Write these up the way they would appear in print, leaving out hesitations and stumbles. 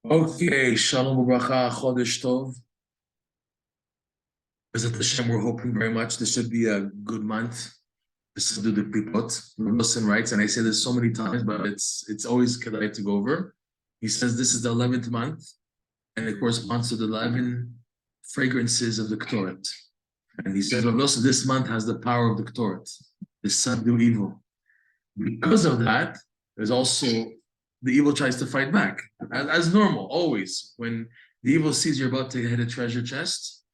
Okay, Shalom Ubracha, Chodesh Tov. Bezat Hashem, we're hoping very much this should be a good month. This is the Pipot. Wilson writes, and I say this so many times, but it's always kedai to go over. He says this is the 11th month, and it corresponds to the 11 fragrances of the Ktoret. And he says, Wilson, this month has the power of the Ktoret, the subdue evil. Because of that, there's also the evil tries to fight back, as normal, always. When the evil sees you're about to hit a treasure chest,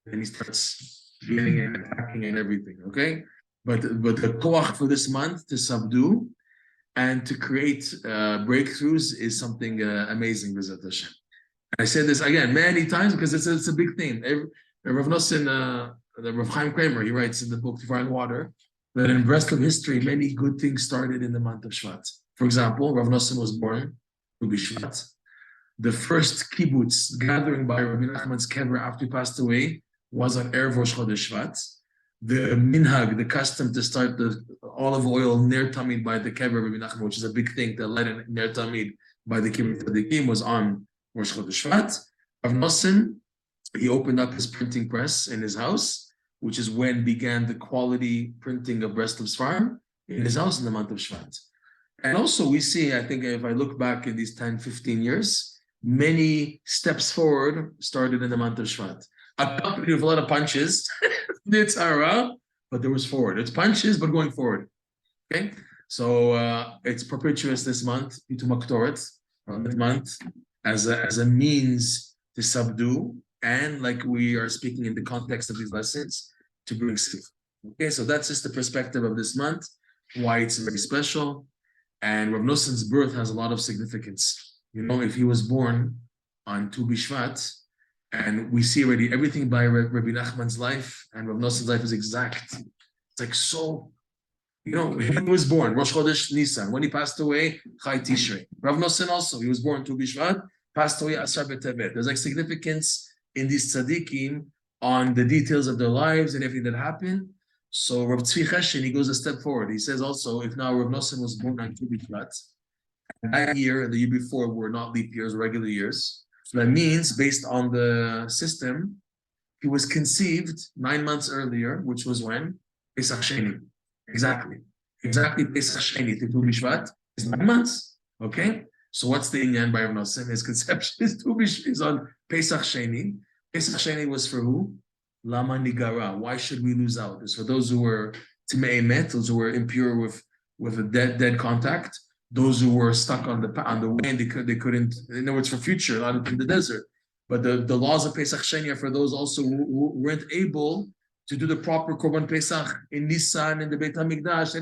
then he starts getting and attacking and everything, okay? But the koach for this month to subdue and to create breakthroughs is something amazing, B'ezrat Hashem. I said this again many times because it's a big theme. Rav Nosson, the Rav Chaim Kramer, he writes in the book Divine Water that in the rest of history, many good things started in the month of Shvat. For example, Rav Nosson was born to be Shvat. The first kibbutz gathering by Rabbi Nachman's kever after he passed away was on Erev Rosh Chodesh Shvat. The minhag, the custom to start the olive oil ner tamid by the kever of Rabbi Nachman, which is a big thing, to light a ner tamid by the kibbutz tzaddikim, was on Rosh Chodesh Shvat. Rav Nosson, he opened up his printing press in his house, which is when began the quality printing of Breast of Sfarim in his house in the month of Shvat. And also we see, I think if I look back in these 10, 15 years, many steps forward started in the month of Shvat. Accompanied with a lot of punches, it's but there was forward. It's punches, but going forward. Okay? So it's propitious this month, Pitum Aktoret, this month, as a means to subdue, and like we are speaking in the context of these lessons, to bring sif. Okay, so that's just the perspective of this month, why it's very special. And Rav Nosson's birth has a lot of significance. You know, if he was born on Tu B'Shvat, and we see already everything by Rabbi Nachman's life and Rav Nosson's life is exact. It's like so, you know, when he was born, Rosh Chodesh Nisan. When he passed away, Chai Tishrei. Rav Nosson also, he was born Tu B'Shvat, passed away Asar B'Tevet. There's like significance in these tzaddikim on the details of their lives and everything that happened. So Rav Tzvi Cheshen, he goes a step forward. He says also, if now Rav Nosson was born on Tu B'Shvat, that year and the year before were not leap years, regular years. So that means, based on the system, he was conceived 9 months earlier, which was when? Pesach Sheni. Exactly Pesach Sheni, Tu B'Shvat, is 9 months. Okay? So what's the inyan by Rav Nosson? His conception is on Pesach Sheni. Pesach Sheni was for who? Lama Nigara. Why should we lose out? It's for those who were Timei Met, those who were impure with a dead contact. Those who were stuck on the way and they couldn't, in other words, for future, not in the desert. But the laws of Pesach Sheni are for those also who weren't able to do the proper Korban Pesach in Nisan, in the Beit HaMikdash.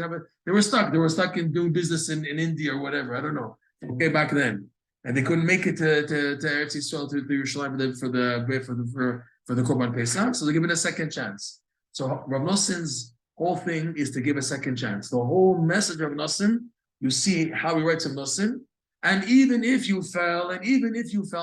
They were stuck. They were stuck in doing business in India or whatever. I don't know. Okay, back then. And they couldn't make it to Eretz Yisrael, to Yerushalayim for the Korban Pesach. So they give it a second chance. So Rav Nosson's whole thing is to give a second chance. The whole message of Rav Nosson, you see how he writes Rav Nosson, and even if you fell,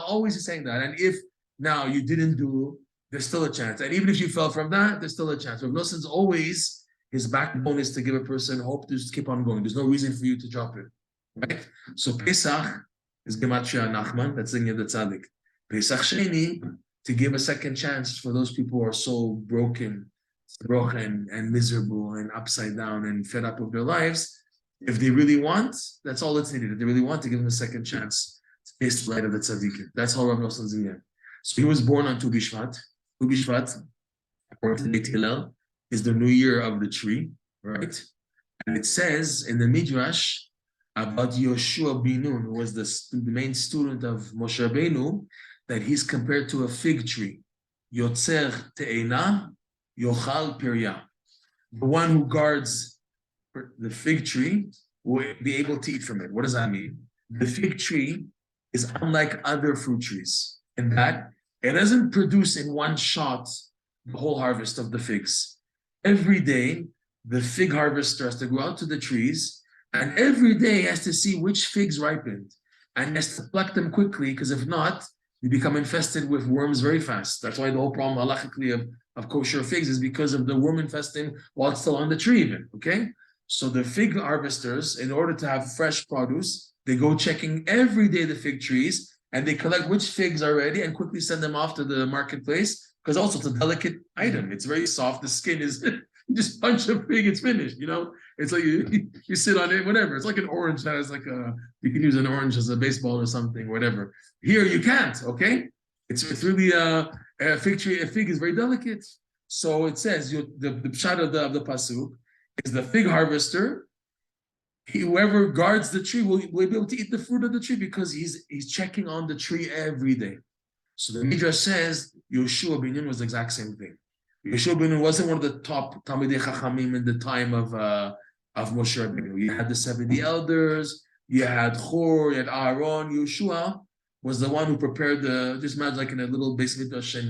always he's saying that. And if now you didn't do, there's still a chance. And even if you fell from that, there's still a chance. Rav Nosson's always, his backbone is to give a person hope to just keep on going. There's no reason for you to drop it. Right? So Pesach is Gematria Nachman, that's the Tzaddik. Pesach Sheni, to give a second chance for those people who are so broken and miserable and upside down and fed up with their lives. If they really want, that's all that's needed. If they really want, to give them a second chance to taste the light of the tzaddikim. That's how Rav Nosson's in here. So he was born on Tu B'Shvat. Tu B'Shvat, according to the Beit Hillel, is the new year of the tree, right? And it says in the Midrash about Yoshua bin Nun, who was the main student of Moshe Rabbeinu, that he's compared to a fig tree. Yotzer te'ena, yochal pirya. The one who guards the fig tree will be able to eat from it. What does that mean? The fig tree is unlike other fruit trees in that it doesn't produce in one shot the whole harvest of the figs. Every day, the fig harvester has to go out to the trees, and every day has to see which figs ripened, and has to pluck them quickly, because if not, you become infested with worms very fast. That's why the whole problem halachically of kosher figs is because of the worm infesting while it's still on the tree even, okay? So the fig harvesters, in order to have fresh produce, they go checking every day the fig trees and they collect which figs are ready and quickly send them off to the marketplace, because also it's a delicate item. It's very soft. The skin is you just punch a fig, it's finished. It's like you sit on it, whatever. It's like an orange that is like you can use an orange as a baseball or something, whatever. Here you can't. Okay, it's really a fig tree. A fig is very delicate. So it says the pshat of the pasuk is the fig harvester. Whoever guards the tree will be able to eat the fruit of the tree because he's checking on the tree every day. So the Midrash says Yoshua ben Nun was the exact same thing. Yoshua ben Nun wasn't one of the top Talmidei Chachamim in the time of Moshe Rabbeinu. You had the 70 elders, you had Chor, you had Aaron. Yoshua was the one who prepared just imagine like in a little base midrash in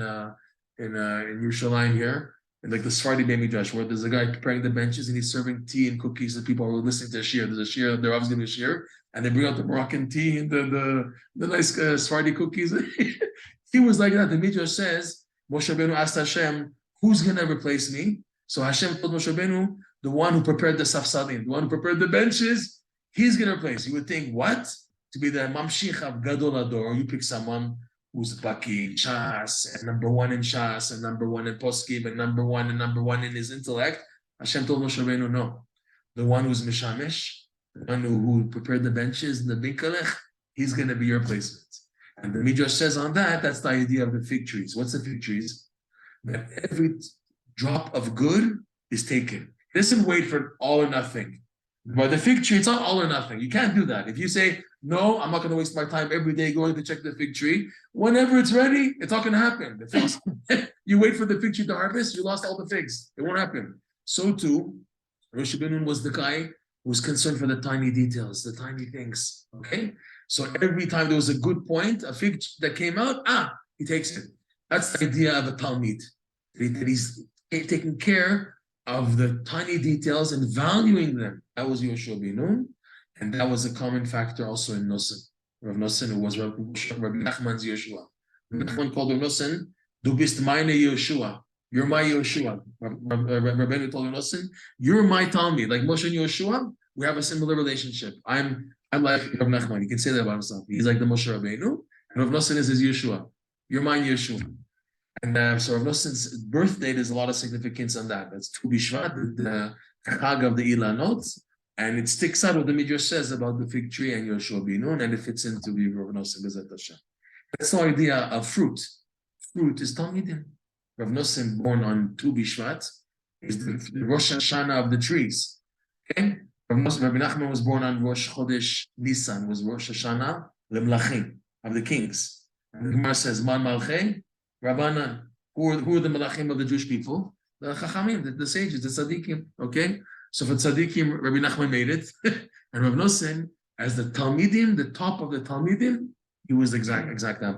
Yerushalayim here, and like the Sephardi Beit Midrash, where there's a guy preparing the benches and he's serving tea and cookies and people are listening to a shir. There's a shir, they're obviously going to shir, and they bring out the Moroccan tea and the nice Sephardi cookies. He was like that. The Midrash says, Moshe Rabbeinu asked Hashem, who's going to replace me? So Hashem told Moshe Rabbeinu, the one who prepared the safsalim, the one who prepared the benches, he's going to replace. You would think, what? To be the mamshich of Gadol Ador, you pick someone who's Baki, Shas, and number one in Shas, and number one in Poskim, and number one in his intellect. Hashem told Moshe Rabbeinu, no. The one who's Mishamish, the one who prepared the benches and the Binkalech, he's going to be your replacement. And the Midrash says on that, that's the idea of the fig trees. What's the fig trees? That every drop of good is taken. It doesn't wait for all or nothing. But the fig tree, it's not all or nothing. You can't do that. If you say, no, I'm not going to waste my time every day going to check the fig tree, whenever it's ready, it's not going to happen. The figs, you wait for the fig tree to harvest, you lost all the figs. It won't happen. So too, Rosh Hashanah was the guy who was concerned for the tiny details, the tiny things. Okay? So every time there was a good point, a fig that came out, he takes it. That's the idea of a Talmid. That he's taking care of the tiny details and valuing them. That was Yoshua ben Nun, and that was a common factor also in Nosson. Rav Nosson, who was Rabbi Nachman's Yoshua. Nachman called Rav Nosson, Du bist meine Yoshua. You're my Yoshua. Rabbeinu told Rav Nosson, you're my Talmid. Like Moshe and Yoshua, we have a similar relationship. I'm like Rav Nachman. You can say that about himself. He's like the Moshe Rabbeinu, and Rav Nosson is his Yeshua. You're mine, Yeshua. And so Rav Nosson's birth date is a lot of significance on that. That's Tu Bishvat, the Chag of the Ilanot, and it sticks out what the Midrash says about the fig tree and Yoshua ben Nun, and it fits into the Rav Nosson Bezat Hashem. That's the idea of fruit. Fruit is Talmidim. Rav Nosson, born on Tu Bishvat, is the Rosh Hashanah of the trees. Okay? Rabbi Nachman was born on Rosh Chodesh Nisan, was Rosh Hashanah Lemlachim, of the kings. And the Gemara says, Man Malchei, Rabbanan. Who are the Malachim of the Jewish people? The Chachamim, the sages, the Tzadikim. Okay? So for Tzadikim, Rabbi Nachman made it. And Rav Nosson, as the Talmidim, the top of the Talmidim, he was exact. Rav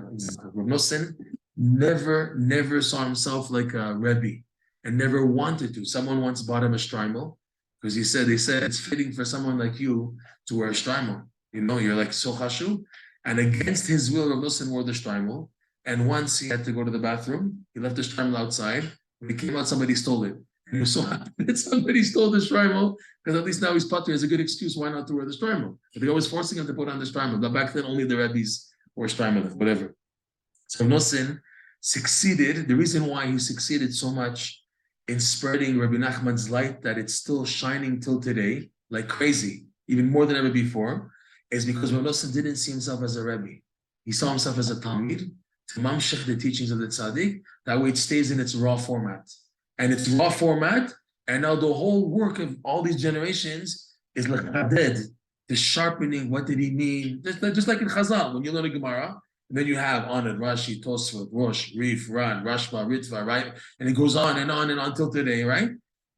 Nosson never saw himself like a Rebbe and never wanted to. Someone once bought him a shtreimel, because they said it's fitting for someone like you to wear a shtreimel. You're like so chashuv. And against his will, Rav Nosson wore the shtreimel. And once he had to go to the bathroom, he left the shtreimel outside. When he came out, somebody stole it. And he was so happy that somebody stole the shtreimel, because at least now he's potter. He has a good excuse why not to wear the shtreimel. But they always forcing him to put on the shtreimel. But back then, only the rabbis wore shtreimel, whatever. So Rav Nosson succeeded. The reason why he succeeded so much in spreading Rabbi Nachman's light, that it's still shining till today, like crazy, even more than ever before, is because Rav Nosson didn't see himself as a Rebbe. He saw himself as a Talmid, to mamshech the teachings of the Tzaddik. That way it stays in its raw format. And its raw format, and now the whole work of all these generations is like haded, the sharpening, what did he mean? Just like in Chazal, when you learn a Gemara, and then you have on it Rashi, Tosfot, Rosh, Rif, Ran, Rashba, Ritva, right? And it goes on and on and on till today, right?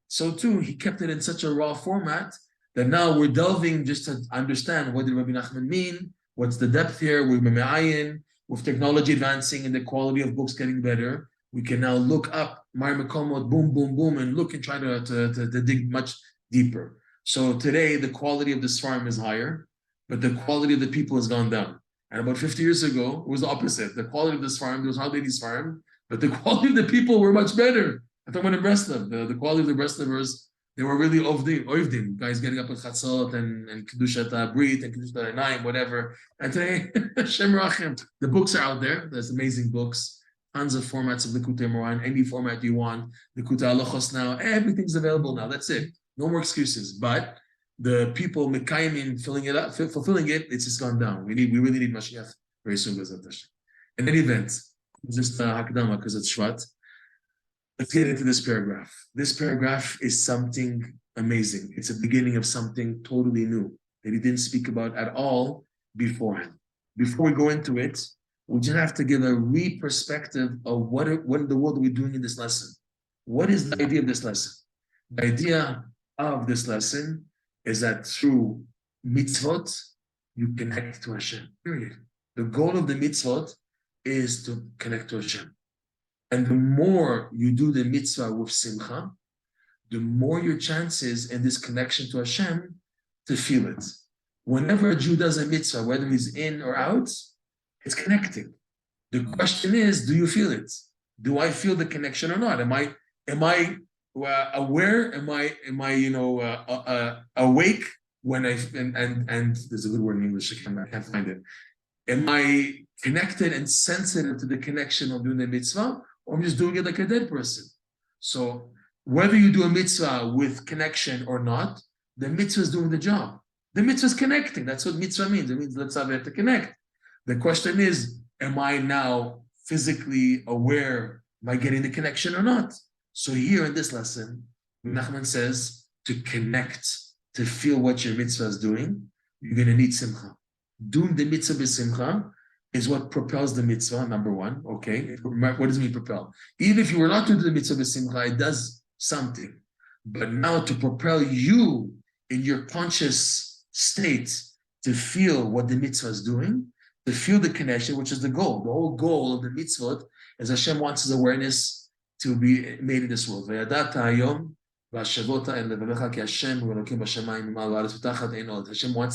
So too, he kept it in such a raw format that now we're delving just to understand what did Rabbi Nachman mean, what's the depth here, we're me'ayin, with technology advancing and the quality of books getting better, we can now look up Mar Mekomot, boom, boom, boom, and look and try to dig much deeper. So today, the quality of this farm is higher, but the quality of the people has gone down. And about 50 years ago, it was the opposite. The quality of this farm, there was hardly any farm, but the quality of the people were much better. I talk about in Breslov, the quality of the Breslovers They were really oivdim, guys getting up at Chatzot and Kedushat Brit and Kedushat Einayim, whatever. And today, Shem Rachim, the books are out there. There's amazing books, tons of formats of Likutey Moharan, any format you want. Likutey Halachos now, everything's available now. That's it. No more excuses. But the people Mekayim filling it up, fulfilling it, it's just gone down. We really need Mashiach very soon. In any event, just Hakdama because it's Shvat. Let's get into this paragraph. This paragraph is something amazing. It's a beginning of something totally new that he didn't speak about at all beforehand. Before we go into it, we just have to give a re-perspective of what in the world are we doing in this lesson. What is the idea of this lesson? The idea of this lesson is that through mitzvot, you connect to Hashem, period. The goal of the mitzvot is to connect to Hashem. And the more you do the mitzvah with simcha, the more your chances in this connection to Hashem to feel it. Whenever a Jew does a mitzvah, whether he's in or out, it's connecting. The question is, do you feel it? Do I feel the connection or not? Am I aware? Am I awake when and there's a good word in English, I can't find it. Am I connected and sensitive to the connection of doing the mitzvah? Or I'm just doing it like a dead person. So whether you do a mitzvah with connection or not, the mitzvah is doing the job. The mitzvah is connecting. That's what mitzvah means. It means let's have to connect. The question is, am I now physically aware? Am I getting the connection or not? So here in this lesson, Nachman says to connect, to feel what your mitzvah is doing, you're going to need simcha. Doing the mitzvah with simcha is what propels the mitzvah, number one, okay? What does it mean propel? Even if you were not to do the mitzvah b'simcha, it does something. But now to propel you in your conscious state to feel what the mitzvah is doing, to feel the connection, which is the goal. The whole goal of the mitzvot is Hashem wants his awareness to be made in this world. Hashem wants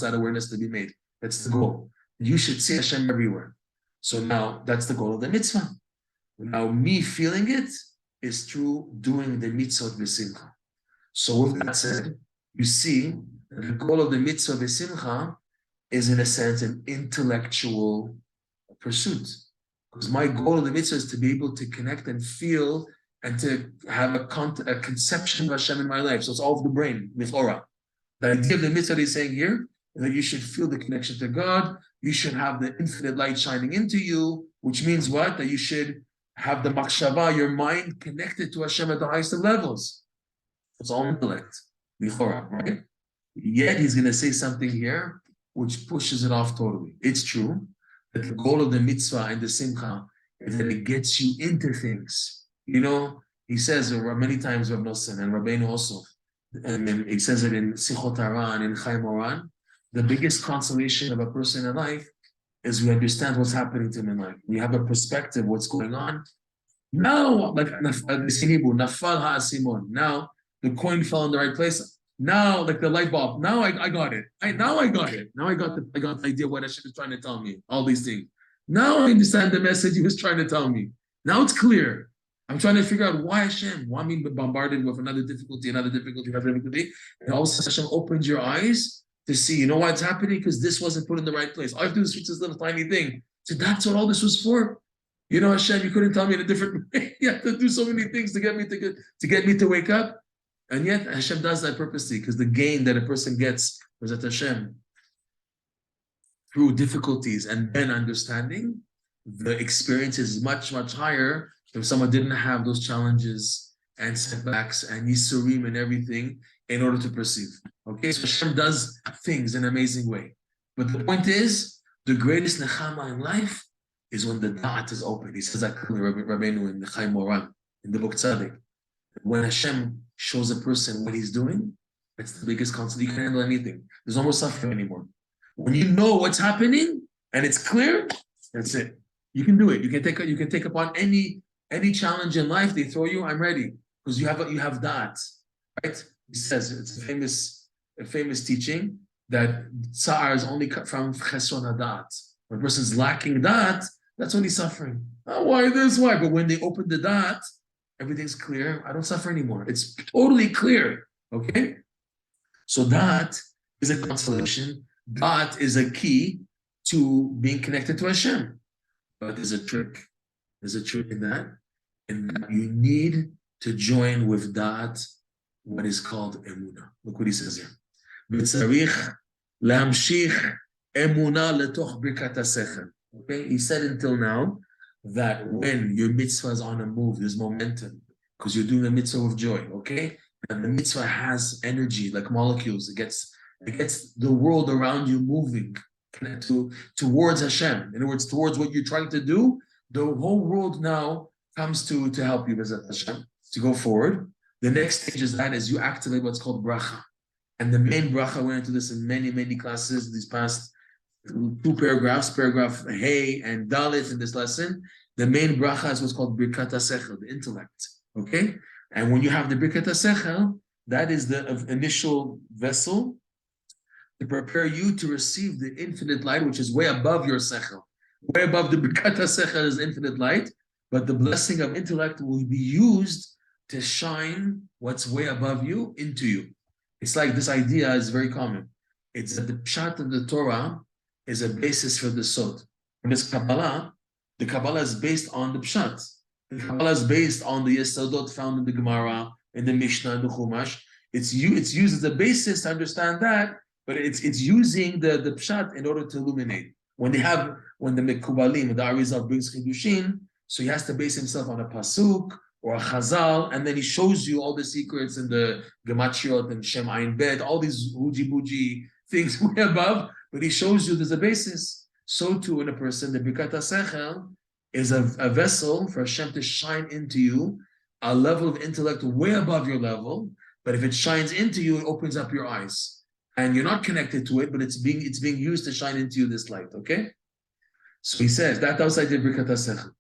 that awareness to be made. That's the goal. You should see Hashem everywhere. So now that's the goal of the mitzvah. Now me feeling it is through doing the mitzvah b'simcha. So with that said, you see that the goal of the mitzvah b'simcha is in a sense an intellectual pursuit. Because my goal of the mitzvah is to be able to connect and feel and to have a conception of Hashem in my life. So it's all of the brain, mitzvah. The idea of the mitzvah that he's saying here is that you should feel the connection to God. You should have the infinite light shining into you, which means what? That you should have the machshava, your mind connected to Hashem at the highest of levels. It's all intellect, right? Yet he's going to say something here which pushes it off totally. It's true that the goal of the mitzvah and the simcha is that it gets you into things. You know, he says many times, Rav Nosson and Rabbeinu also, and then he says it in Sichot Hara and in Chai Moran, the biggest consolation of a person in life is we understand what's happening to him in life. We have a perspective what's going on. Now, like nafal ha'asimon. Now the coin fell in the right place. Now, like the light bulb. Now I got it. Now I got it. Now I got the idea what Hashem is trying to tell me. All these things. Now I understand the message he was trying to tell me. Now it's clear. I'm trying to figure out why Hashem. Why me bombarded with another difficulty. And all of a sudden Hashem opens your eyes to see, you know why it's happening? Because this wasn't put in the right place. All I have to do is switch this little tiny thing. So that's what all this was for. You know, Hashem, you couldn't tell me in a different way. You have to do so many things to get me to wake up. And yet Hashem does that purposely, because the gain that a person gets was at Hashem through difficulties and then understanding, the experience is much, much higher if someone didn't have those challenges and setbacks and yisurim and everything in order to perceive. Okay, so Hashem does things in an amazing way. But the point is, the greatest nechama in life is when the da'at is open. He says that clearly, Rabbeinu in Chai Moran, in the book Tzaddik. When Hashem shows a person what he's doing, that's the biggest console. You can't handle anything. There's no more suffering anymore. When you know what's happening and it's clear, that's it. You can do it. You can take upon any challenge in life they throw you. I'm ready, because you have that, right? He says it's a famous teaching that tsar is only cut from cheson hadat. When a person's lacking that, that's when he's suffering. Oh, why this? Why? But when they open the dat, everything's clear. I don't suffer anymore. It's totally clear. Okay? So that is a consolation. That is a key to being connected to Hashem. But there's a trick. There's a trick in that. And you need to join with that what is called Emunah. Look what he says here. וצריך להמשיך אמונה לתוך ברכת השכל. Okay, he said until now that when your mitzvah is on a move, there's momentum because you're doing a mitzvah with joy. Okay, and the mitzvah has energy like molecules. It gets the world around you moving towards Hashem. In other words, towards what you're trying to do. The whole world now comes to help you, Bezat Hashem, to go forward. The next stage is you activate what's called bracha. And the main bracha, we went into this in many, many classes, these past 2 paragraphs, paragraph Hey and Dalit in this lesson. The main bracha is what's called Birkat HaSechel, the intellect, okay? And when you have the Birkat HaSechel, that is the initial vessel to prepare you to receive the infinite light, which is way above your Sechel. Way above the Birkat HaSechel is infinite light, but the blessing of intellect will be used to shine what's way above you into you. It's like this idea is very common. It's that the pshat of the Torah is a basis for the sod. And this Kabbalah, the Kabbalah is based on the pshat. The Kabbalah is based on the Yesodot found in the Gemara, in the Mishnah, in the Chumash. It's used as a basis to understand that, but it's using the pshat in order to illuminate. When the Mekubalim, the Arizal brings Chiddushin, so he has to base himself on a pasuk or a chazal, and then he shows you all the secrets in the Gematriot and Shem Ayin Bet, all these huji-buji things way above, but he shows you there's a basis. So too in a person, the Birkat HaSechel is a vessel for Hashem to shine into you, a level of intellect way above your level, but if it shines into you, it opens up your eyes. And you're not connected to it, but it's being used to shine into you this light, okay? So he says, that outside the Birkat HaSechel.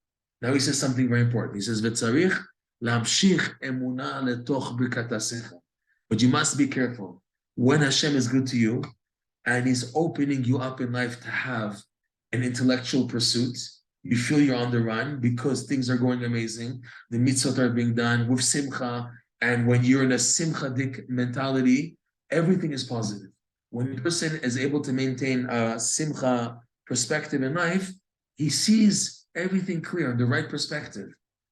Now he says something very important. He says, "V'tzarich lamshich emunah letoch birkat hasechel." But you must be careful. When Hashem is good to you, and He's opening you up in life to have an intellectual pursuit, you feel you're on the run because things are going amazing. The mitzvot are being done with simcha, and when you're in a simcha-dik mentality, everything is positive. When a person is able to maintain a simcha perspective in life, he sees everything clear, the right perspective.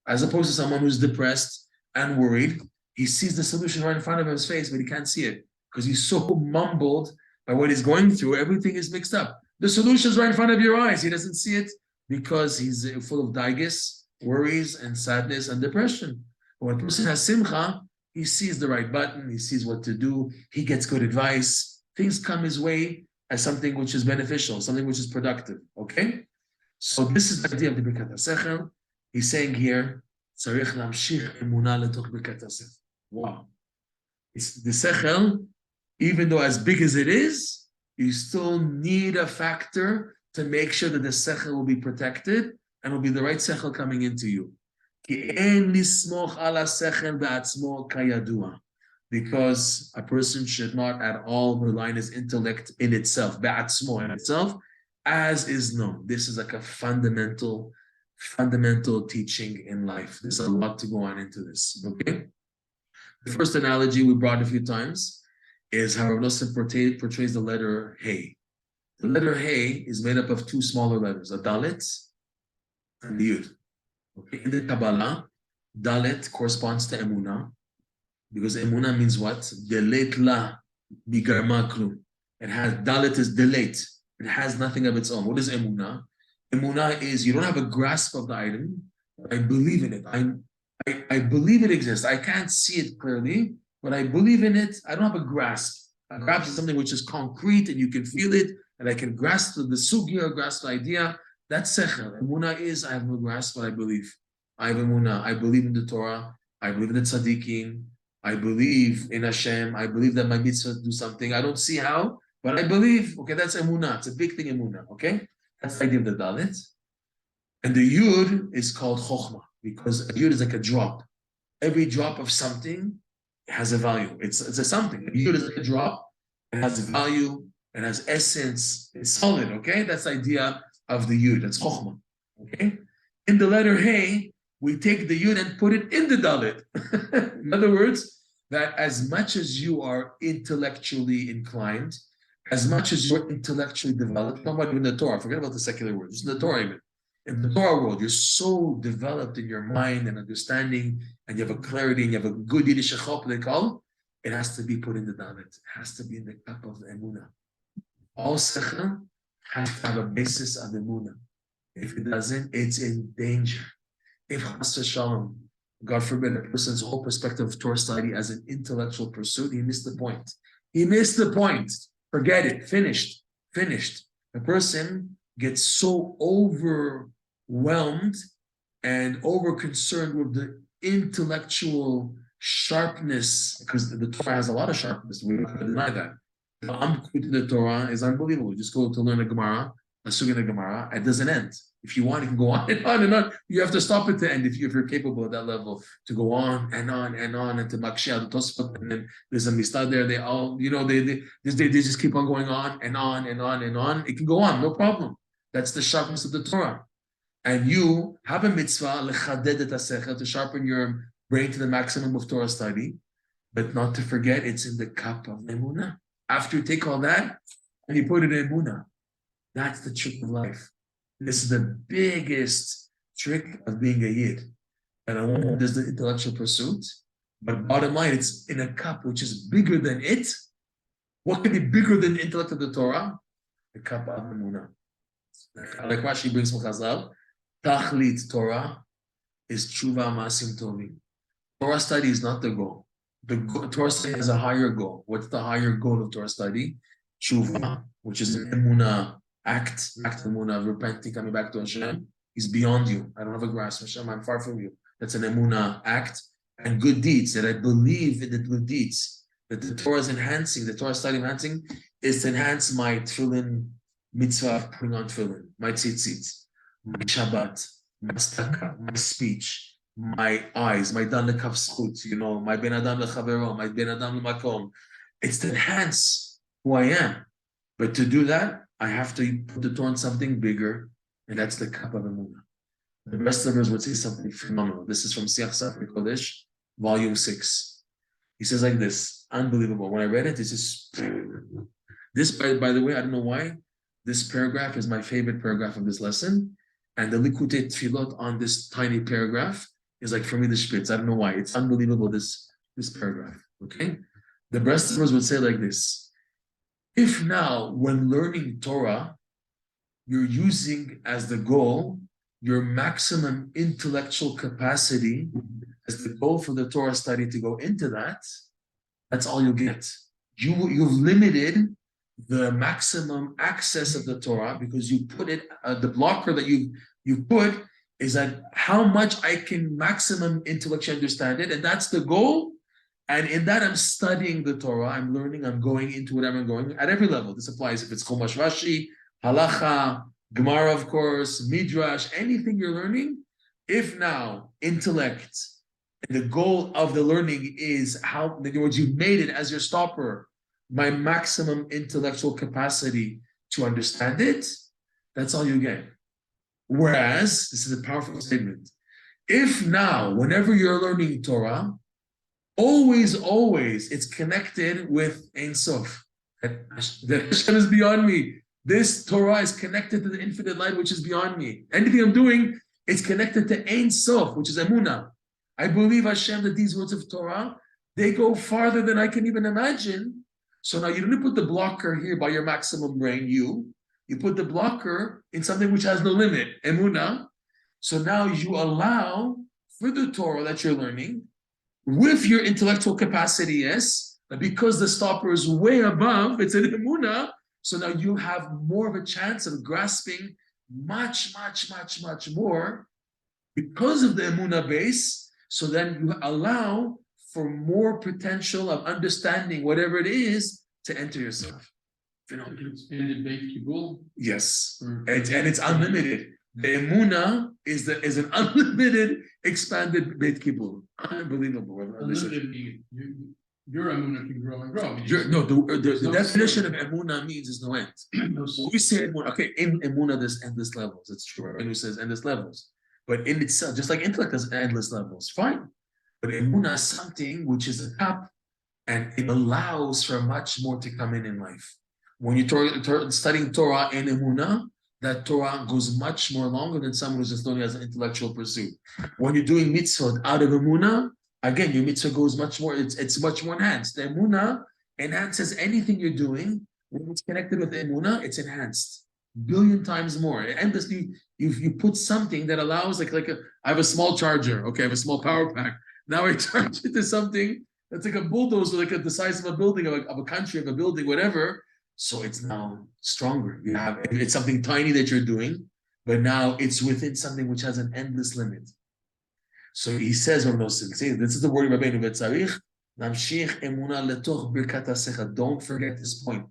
As opposed to someone who's depressed and worried, he sees the solution right in front of his face, but he can't see it because he's so mumbled by what he's going through. Everything is mixed up. The solution is right in front of your eyes. He doesn't see it because he's full of daigus, worries, and sadness and depression. But when a person has simcha, he sees the right button, he sees what to do, he gets good advice. Things come his way as something which is beneficial, something which is productive, okay? So this is the idea of the Birkat HaSechel. He's saying here, "Tzarich lamshich emunah letoch Birkat HaSechel." Wow. It's the Sechel, even though as big as it is, you still need a factor to make sure that the Sechel will be protected and will be the right Sechel coming into you. Ki ein lismoch ala sechel be'atzmo kayadua. Because a person should not at all rely on his intellect in itself, be'atzmo, in itself, as is known. This is like a fundamental teaching in life. There's a lot to go on into this, okay? The first analogy we brought a few times is how Rav Nosson portrays the letter Hey. The letter Hey is made up of 2 smaller letters, a Dalet and the Yud. Okay? In the Kabbalah, Dalet corresponds to Emunah, because Emunah means what? Delet la bigarma klum. It has, Dalet is delete. It has nothing of its own. What is Emunah? Emunah is you don't have a grasp of the item, but I believe in it. I believe it exists. I can't see it clearly, but I believe in it. I don't have a grasp. A grasp is something which is concrete and you can feel it, and I can grasp the sugya, grasp the idea. That's sechel. Emunah is I have no grasp, but I believe. I have Emunah. I believe in the Torah. I believe in the tzaddikim. I believe in Hashem. I believe that my mitzvahs do something. I don't see how, but I believe. Okay, that's Emunah. It's a big thing, Emunah. Okay, that's the idea of the Dalet. And the Yud is called Chokhmah because a Yud is like a drop. Every drop of something has a value. It's a something. A Yud is like a drop. It has value. It has essence. It's solid. Okay, that's the idea of the Yud. That's Chokhmah. Okay. In the letter Hey, we take the Yud and put it in the Dalet. In other words, that as much as you are intellectually inclined, as much as you're intellectually developed, talking about even the Torah, forget about the secular world, just in the Torah even. In the Torah world, you're so developed in your mind and understanding, and you have a clarity, and you have a good Yiddish chop, they call it has to be put in the dalet. It has to be in the cup of the Emunah. All sechel has to have a basis of Emunah. If it doesn't, it's in danger. If Chas v'Shalom, God forbid, a person's whole perspective of Torah study as an intellectual pursuit, he missed the point. He missed the point. Forget it. Finished. The person gets so overwhelmed and over concerned with the intellectual sharpness, because the Torah has a lot of sharpness. We're not going to deny that. The Torah is unbelievable. Just go to learn a Gemara, a Sugya Gemara. It doesn't end. If you want, you can go on and on and on. You have to stop it to end if you're capable at that level to go on and on and on and to Makshia, the Tosfot, and then there's a Mistad there. They all, they just keep on going on and on and on and on. It can go on, no problem. That's the sharpness of the Torah. And you have a mitzvah to sharpen your brain to the maximum of Torah study, but not to forget it's in the cup of Emunah. After you take all that and you put it in Emunah, that's the trick of life. This is the biggest trick of being a Yid. And I want there's the intellectual pursuit, but bottom line, it's in a cup which is bigger than it. What can be bigger than the intellect of the Torah? The cup of Emunah. Like Rashi brings from Chazal, Tachlit Torah is Tshuva Masim Tovim. Torah study is not the goal. Torah study has a higher goal. What's the higher goal of Torah study? Tshuva, which is an Emunah act Emunah of repenting, coming back to Hashem. He's beyond you. I don't have a grasp, Hashem, I'm far from you. That's an Emunah act. And good deeds, that I believe in the good deeds, that the Torah is enhancing, the Torah study enhancing, is to enhance my tefillin mitzvah of putting on tefillin, my tzitzit, my Shabbat, my staka, my speech, my eyes, my dan lekaf zchut, my ben adam lechavero, my ben adam lemakom. It's to enhance who I am. But to do that, I have to put the Torah on something bigger, and that's the cup of Emunah. The rest of us would say something phenomenal. This is from Siach Sefer Kodesh, volume 6. He says like this, unbelievable. When I read it, this, by the way, I don't know why, this paragraph is my favorite paragraph of this lesson, and the Likutey Tfilot on this tiny paragraph is like, for me, the spitz. I don't know why. It's unbelievable, this paragraph, okay? The rest of us would say like this, if now, when learning Torah, you're using as the goal your maximum intellectual capacity as the goal for the Torah study to go into that, that's all you get. You've limited the maximum access of the Torah because you put it, the blocker that you put is that how much I can maximum intellectually understand it, and that's the goal. And in that, I'm studying the Torah, I'm learning, I'm going into whatever I'm going at every level. This applies if it's Chumash Rashi, Halacha, Gemara, of course, Midrash, anything you're learning. If now intellect, and the goal of the learning is how, in other words, you made it as your stopper, my maximum intellectual capacity to understand it, that's all you get. Whereas, this is a powerful statement, if now, whenever you're learning Torah, always, it's connected with Ein Sof. That Hashem is beyond me. This Torah is connected to the infinite light, which is beyond me. Anything I'm doing, it's connected to Ein Sof, which is Emunah. I believe, Hashem, that these words of Torah, they go farther than I can even imagine. So now you don't put the blocker here by your maximum brain, you put the blocker in something which has no limit, Emunah. So now you allow for the Torah that you're learning, with your intellectual capacity, yes, but because the stopper is way above, it's an Emunah, so now you have more of a chance of grasping much more because of the Emunah base, so then you allow for more potential of understanding whatever it is to enter yourself. Expanded Beit Kibbul? Yes, and it's unlimited. The Emunah is an unlimited, expanded Beit Kibbul. Unbelievable. Unlimited, your Emunah can grow and grow. The definition of Emunah means there's no end. We say Emunah, okay, in Emunah there's endless levels. It's true. And who says endless levels? But in itself, just like intellect has endless levels, fine. But Emunah is something which is a cup and it allows for much more to come in life. When you're studying Torah and Emunah, that Torah goes much more longer than someone who's just learning as an intellectual pursuit. When you're doing mitzvot out of Emunah, again, your mitzvah goes much more, it's much more enhanced. The Emunah enhances anything you're doing. When it's connected with the Emunah, it's enhanced. Billion times more. Endlessly, you put something that allows, I have a small charger, okay, I have a small power pack. Now I charge it to something that's like a bulldozer, the size of a building, of a country, of a building, whatever. So it's now stronger. It's something tiny that you're doing, but now it's within something which has an endless limit. So he says, this is the word of Rabbeinu Betzarich, Namshich Emunah letoch birkat hasecha. Don't forget this point.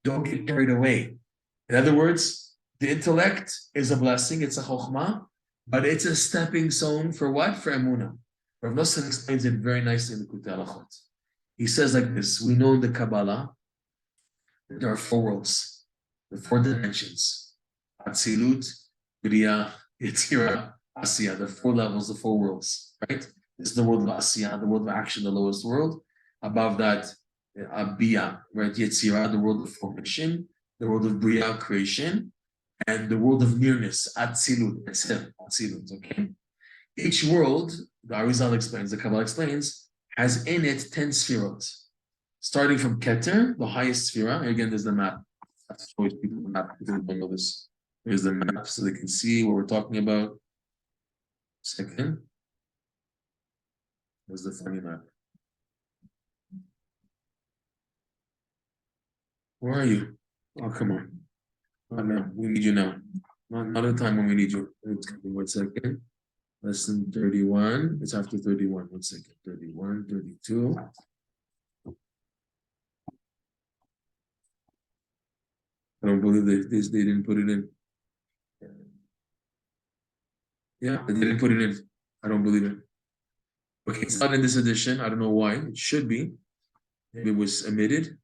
Don't get carried away. In other words, the intellect is a blessing, it's a chokhmah, but it's a stepping stone for what? For Emunah. Rav Nosson explains it very nicely in the Likutey Moharan. He says like this: we know in the Kabbalah that there are 4 worlds, the 4 dimensions: Atzilut, Bria, Yetzirah, Asiya. The 4 levels, the 4 worlds. Right? This is the world of Asiya, the world of action, the lowest world. Above that, Bia, right? Yetzirah, the world of formation, the world of Bria, creation, and the world of nearness, Atzilut. Atzilut. Okay. Each world, the Arizal explains, the Kabbalah explains, has in it 10 sefirot. Starting from Keter, the highest sefira. Again, there's the map. I have to show people the map if they don't know this. Here's the map so they can see what we're talking about. Second. There's the funny map. Where are you? Oh, come on. Oh, no, we need you now. Not a time when we need you. It's coming. 1 second. Lesson 31. It's after 31. 1 second. 31, 32. I don't believe they didn't put it in. Yeah, they didn't put it in. I don't believe it. Okay, it's not in this edition. I don't know why. It should be. Maybe it was omitted.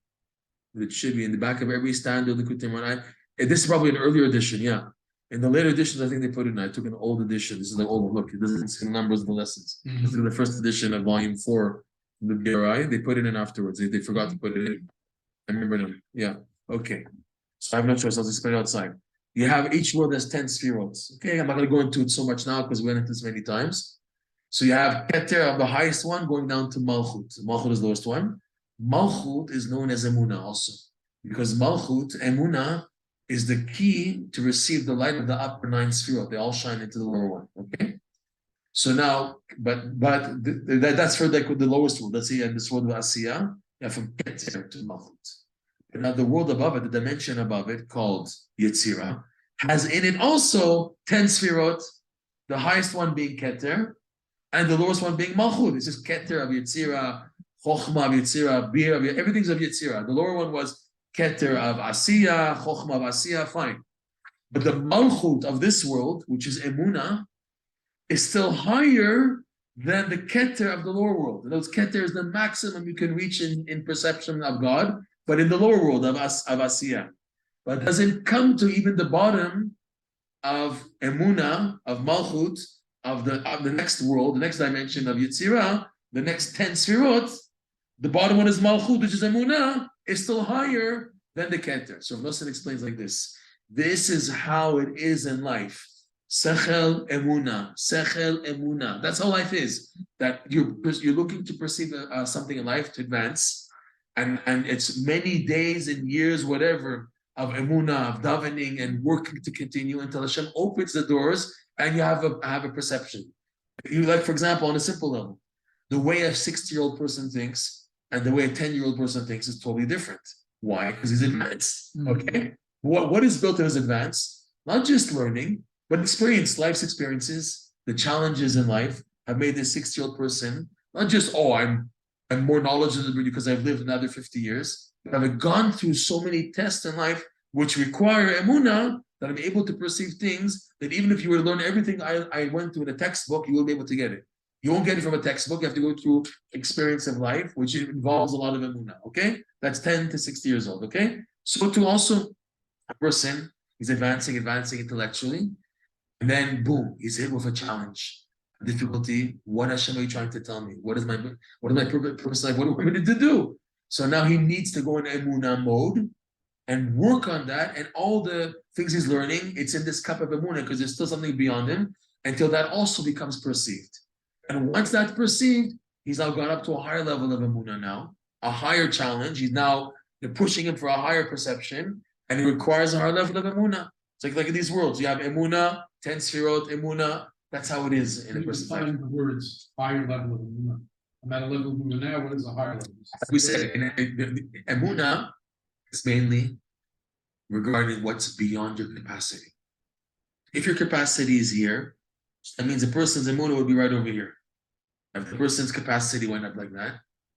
But it should be in the back of every standard Likutey Moharan. This is probably an earlier edition, yeah. In the later editions, I think they put it in. I took an old edition. This is the old look. It doesn't see the numbers of the lessons. This is the first edition of volume 4, the BRI. They put it in afterwards. They forgot to put it in. I remember them. Yeah. Okay. So I have no choice. I'll explain it outside. You have each world has 10 sefirot. Okay, I'm not going to go into it so much now because we went into this many times. So you have Keter of the highest one going down to Malchut. Malchut is the lowest one. Malchut is known as Emunah also. Because Malchut, Emunah, is the key to receive the light of the upper 9 sefirot. They all shine into the lower one. Okay. So now, that's for the lowest world. Let's say in this world of Asiya, you have from Keter to Malchut. And now the world above it, the dimension above it, called Yetzirah, has in it also 10 sefirot, the highest one being Keter, and the lowest one being Malchut. It's just Keter of Yetzirah, Chokhmah of Yetzirah, Bir of Yetzirah, everything's of Yetzirah. The lower one was Keter of Asiya, Chokhmah of Asiya, fine. But the Malchut of this world, which is Emunah, is still higher than the Keter of the lower world. And those Keter is the maximum you can reach in perception of God, but in the lower world of Asiya. But doesn't come to even the bottom of Emunah, of Malchut, of the next world, the next dimension of Yetzirah, the next 10 sefirot, the bottom one is Malchut, which is Emunah, is still higher than the Keter. So Nosson explains like this. This is how it is in life. Sechel Emunah, Sechel Emunah. That's how life is. That you're looking to perceive something in life to advance. And it's many days and years, whatever, of Emunah, of davening and working to continue until Hashem opens the doors and you have a perception. You, like, for example, on a simple level, the way a 60-year-old person thinks and the way a 10-year-old person thinks is totally different. Why? Because he's advanced. Okay. What is built in his advance? Not just learning, but experience, life's experiences, the challenges in life have made this 60-year-old person not just, I'm more knowledgeable because I've lived another 50 years, but I've gone through so many tests in life which require Emunah that I'm able to perceive things that even if you were to learn everything I went through in a textbook, you will be able to get it. You won't get it from a textbook. You have to go through experience of life, which involves a lot of Emunah, okay? That's 10 to 60 years old, okay? So to also a person is advancing intellectually, and then boom, he's hit with a challenge. difficulty. What Hashem are you trying to tell me? What is my purpose life? What do I need to do? So now he needs to go in Emunah mode and work on that. And all the things he's learning, it's in this cup of Emunah because there's still something beyond him until that also becomes perceived. And once that's perceived, he's now gone up to a higher level of Emunah now, a higher challenge. They're pushing him for a higher perception, and it requires a higher level of Emunah. It's like in these worlds, you have Emunah, 10 Sfirot, Emunah. That's how it is in a person's life. The words higher level of Emunah. I'm at a level of Emunah now. What is a higher level? As we said, Emunah is mainly regarding what's beyond your capacity. If your capacity is here, that means a person's Emunah would be right over here. If the person's capacity went up like that,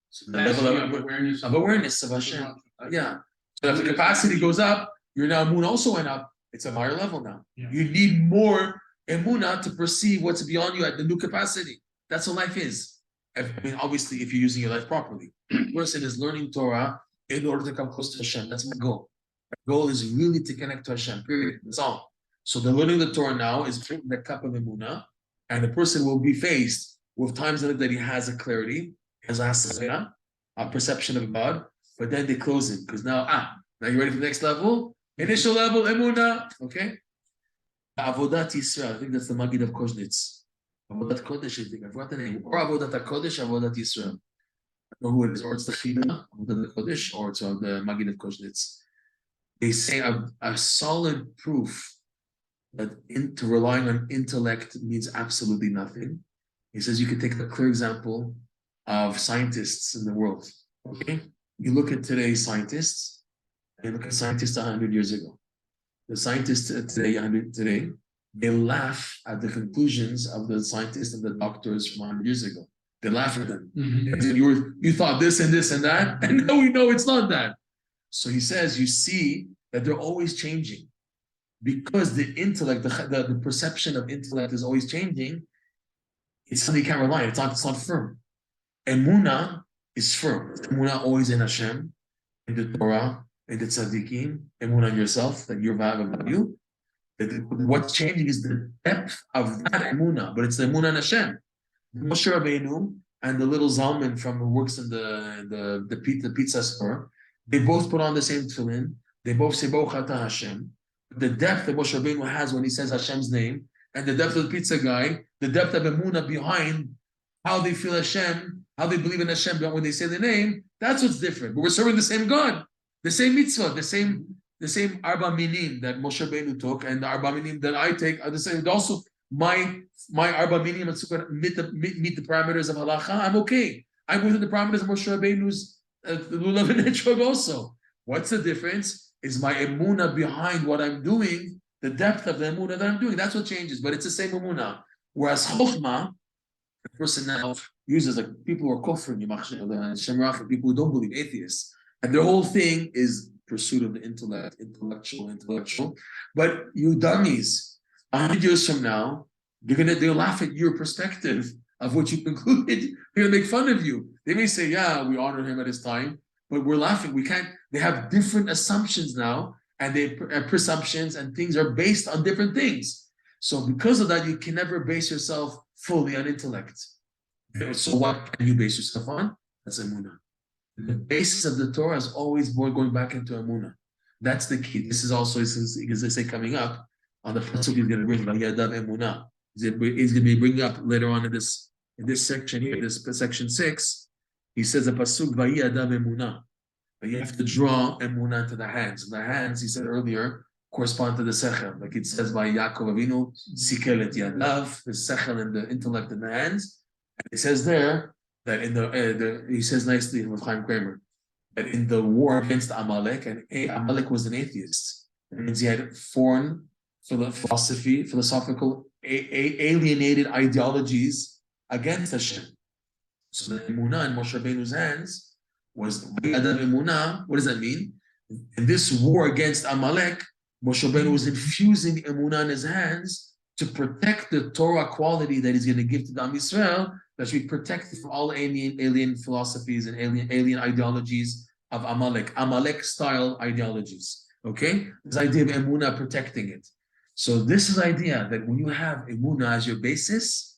so the level of awareness of Hashem. Yeah. So if the capacity goes up, your now Emunah also went up. It's a higher level now. Yeah. You need more Emunah to perceive what's beyond you at the new capacity. That's what life is. Obviously, if you're using your life properly. The person is learning Torah in order to come close to Hashem. That's my goal. My goal is really to connect to Hashem, period. That's all. So the learning the Torah now is drinking the cup of Emunah, and the person will be faced with times in it that he has a clarity, has a perception of God, but then they close it because now you ready for the next level? Initial level, Emunah, okay? Avodat Yisrael, I think that's the Magid of Koznitz. Avodat Kodesh, I think. I forgot the name. Or Avodat HaKodesh, Avodat Yisrael. I don't know who it is. Or it's the Chida, Avodat HaKodesh, or it's the Magid of Koznitz. They say a solid proof that relying on intellect means absolutely nothing. He says you can take a clear example of scientists in the world. Okay? You look at today's scientists, and look at scientists 100 years ago. The scientists today, they laugh at the conclusions of the scientists and the doctors from 100 years ago. They laugh at them. Mm-hmm. You thought this and this and that, and now we know it's not that. So he says, you see that they're always changing. Because the intellect, the perception of intellect is always changing, it's something you can't rely on. It's not firm. Emunah is firm. Emunah always in Hashem, in the Torah, in the tzaddikim, Emunah in yourself, that you're about you. What's changing is the depth of that Emunah, but it's the Emunah in Hashem. Moshe Rabbeinu and the little Zalman from who works in the pizza store, they both put on the same tefillin. They both say Baruch Atah Hashem. The depth that Moshe Rabbeinu has when he says Hashem's name, and the depth of the pizza guy, the depth of Emunah behind how they feel Hashem, how they believe in Hashem when they say the name, that's what's different. But we're serving the same God, the same mitzvah, the same Arba Minim that Moshe Rabbeinu took, and the Arba Minim that I take are the same. Also, my Arba Minim meet the parameters of Halacha. I'm okay. I'm within the parameters of Moshe Rabbeinu's Lulav and Etrog also. What's the difference? Is my Emunah behind what I'm doing, the depth of the Emunah that I'm doing. That's what changes, but it's the same Emunah. Whereas Chokhmah, the person now uses, like people who are kofrim, people who don't believe, atheists, and their whole thing is pursuit of the intellect, intellectual. But you dummies, 100 years from now, they'll laugh at your perspective of what you concluded. They're gonna make fun of you. They may say, yeah, we honor him at his time, but we're laughing. We can't. They have different assumptions now, and they have presumptions, and things are based on different things. So because of that, you can never base yourself fully on intellect. So what can you base yourself on? That's Emunah. The basis of the Torah is always more going back into Emunah. That's the key. This is also, as they say, coming up on the pasuk he's going to bring Vayadav Emunah. He's going to be bringing up later on in this section here, this section 6. He says a pasuk Vayadav Emunah. But you have to draw Emunah into the hands. And the hands, he said earlier, correspond to the sechel. Like it says by Yaakov Avinu, Sikel et Yadav, the sechel and the intellect in the hands. And it says there that he says nicely with Chaim Kramer, that in the war against Amalek, and Amalek was an atheist. That means he had foreign philosophical, alienated ideologies against Hashem. So the Emunah in Moshe Rabbeinu's hands was Emunah. What does that mean? In this war against Amalek, Moshe Rabbeinu was infusing Emunah in his hands to protect the Torah quality that he's going to give to the Am Yisrael, that should be protected from all alien philosophies and alien ideologies of Amalek style ideologies. Okay? This idea of Emunah protecting it. So this is the idea that when you have Emunah as your basis,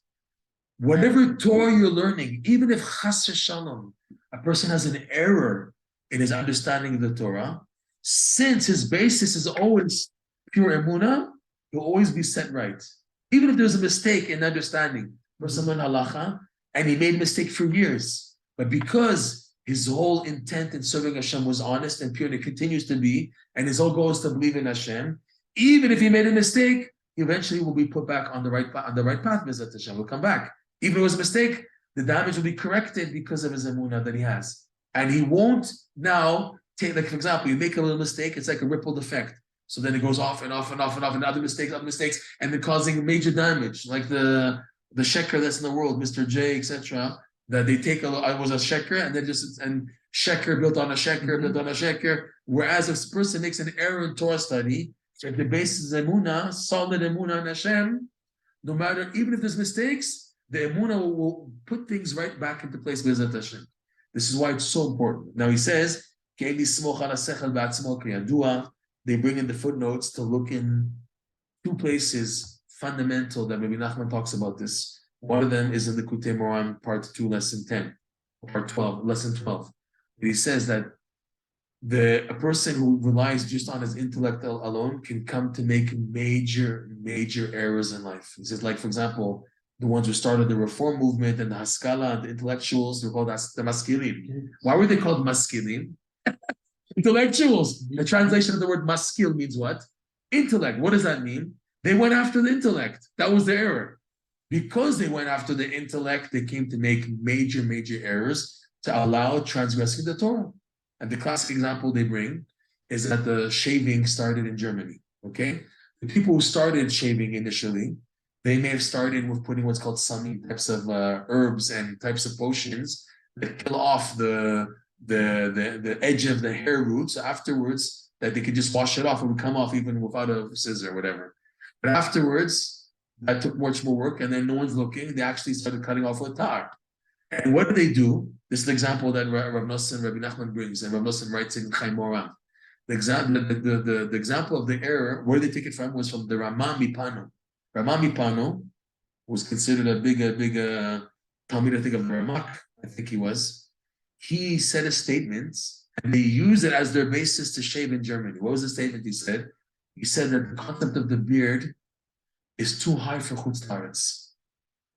Whatever Torah you're learning, even if chas shalom, a person has an error in his understanding of the Torah, since his basis is always pure emunah, he'll always be set right. Even if there's a mistake in understanding, person learned halacha and he made a mistake for years, but because his whole intent in serving Hashem was honest and pure, and it continues to be, and his whole goal is to believe in Hashem, even if he made a mistake, he eventually will be put back on the right path. Bezat Hashem will come back. Even if it was a mistake, the damage will be corrected because of his emunah that he has. And he won't now take, like, for example, you make a little mistake, it's like a ripple effect. So then it goes off and off and off and off, and other mistakes, and then causing major damage, like the sheker that's in the world, Mr. J, etc. That they take I was a sheker, and then and sheker built on a sheker, built on a sheker. Whereas if a person makes an error in Torah study, if the basis is emunah, solid emunah in Hashem, no matter, even if there's mistakes, the emunah will put things right back into place with Hashem. This is why it's so important. Now he says, they bring in the footnotes to look in two places fundamental that Rabbi Nachman talks about this. One of them is in the Likutey Moharan, part 2, lesson 10, part 12, lesson 12. And he says that a person who relies just on his intellect alone can come to make major errors in life. He says, like, for example, the ones who started the reform movement and the Haskalah, the intellectuals, they're called the Maskilim. Why were they called Maskilim? Intellectuals. The translation of the word maskil means what? Intellect. What does that mean? They went after the intellect. That was the error. Because they went after the intellect, they came to make major errors to allow transgressing the Torah. And the classic example they bring is that the shaving started in Germany. Okay? The people who started shaving initially, they may have started with putting what's called some types of herbs and types of potions that kill off the edge of the hair roots. Afterwards, that they could just wash it off, it would come off even without a scissor or whatever. But afterwards, that took much more work, and then no one's looking. They actually started cutting off with tar. And what do? This is the example that Rav Nosson, Rabbi Nachman brings, and Rav Nosson writes in Likutey Moharan. The example of the error, where they take it from, was from the Ramah Mipano. Ramah Mipano was considered a big Talmid, I think, of the Ramak, I think he was. He said a statement, and they used it as their basis to shave in Germany. What was the statement he said? He said that the concept of the beard is too high for Chutz La'aretz.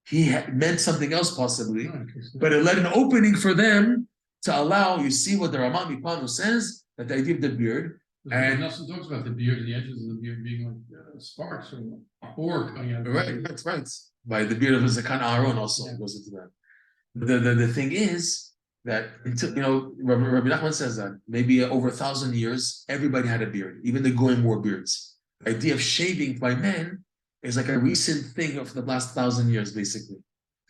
He meant something else possibly, but it led an opening for them to allow, you see what the Ramah Mipano says, that the idea of the beard. And Nelson talks about the beard and the edges of the beard being like sparks or ore coming out. Right. By the beard of Zakan Aaron also goes into that. The thing is that, Rabbi Nachman says that maybe over 1,000 years, everybody had a beard. Even the Goyim wore beards. The idea of shaving by men is like a recent thing of the last 1,000 years, basically.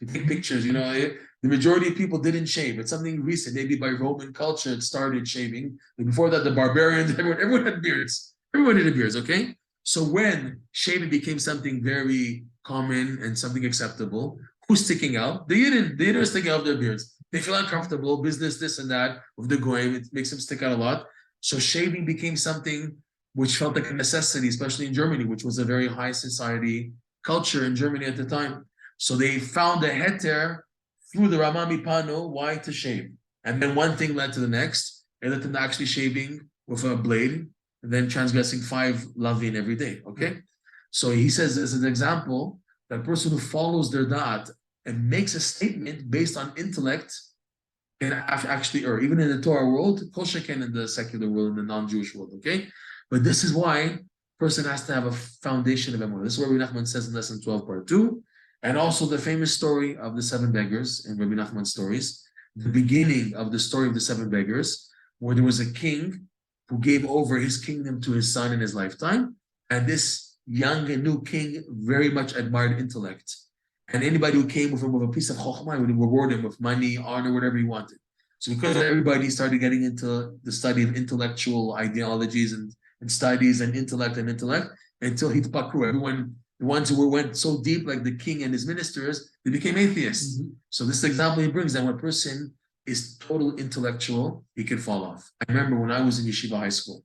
If you take pictures, the majority of people didn't shave. It's something recent. Maybe by Roman culture, it started shaving. But before that, the barbarians, everyone had beards. Everyone had beards, okay? So when shaving became something very common and something acceptable, who's sticking out? The Yidden are sticking out their beards. They feel uncomfortable, business, this and that, with the goyim, it makes them stick out a lot. So shaving became something which felt like a necessity, especially in Germany, which was a very high society culture in Germany at the time. So they found a heter through the Ramah Mipano, why to shave. And then one thing led to the next, and led them to actually shaving with a blade, and then transgressing 5 lavin every day, okay? So he says, as an example, that person who follows their da'at and makes a statement based on intellect can actually err, even in the Torah world, kol sheken in the secular world, in the non-Jewish world, okay? But this is why a person has to have a foundation of emunah. This is what Rabbi Nachman says in lesson 12, part 2, and also the famous story of the 7 beggars in Rabbi Nachman's stories, the beginning of the story of the 7 beggars, where there was a king who gave over his kingdom to his son in his lifetime, and this young and new king very much admired intellect. And anybody who came with him with a piece of chokhmah would reward him with money, honor, whatever he wanted. So because everybody started getting into the study of intellectual ideologies and studies and intellect until hitpakru. Everyone, the ones who went so deep, like the king and his ministers, they became atheists. So this example he brings that when a person is total intellectual, he can fall off. I remember when I was in yeshiva high school.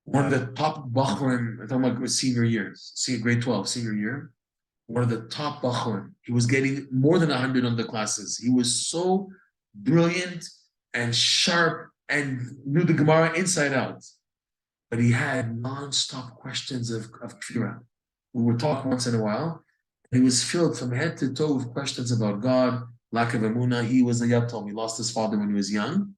One of the top bachrim, I'm talking about senior year, grade 12, senior year, one of the top Bachur. He was getting more than 100 on the classes. He was so brilliant and sharp and knew the Gemara inside out. But he had non-stop questions of Kfira. We would talk once in a while. He was filled from head to toe with questions about God, lack of Emunah. He was a Yatom. He lost his father when he was young.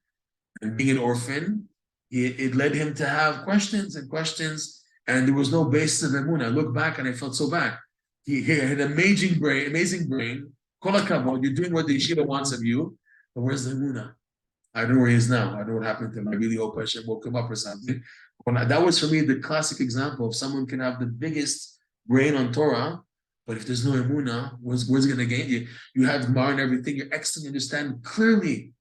And being an orphan, it led him to have questions and questions. And there was no basis of Emunah. I look back and I felt so bad. He had an amazing brain. Kol hakavod, you're doing what the yeshiva wants of you. But where's the Emunah? I don't know where he is now. I don't know what happened to him. I really hope Hashem woke him up or something. That was for me the classic example of someone can have the biggest brain on Torah, but if there's no Emunah, where's it going to gain you? You have Gemara and everything. You're excellent, you understand clearly,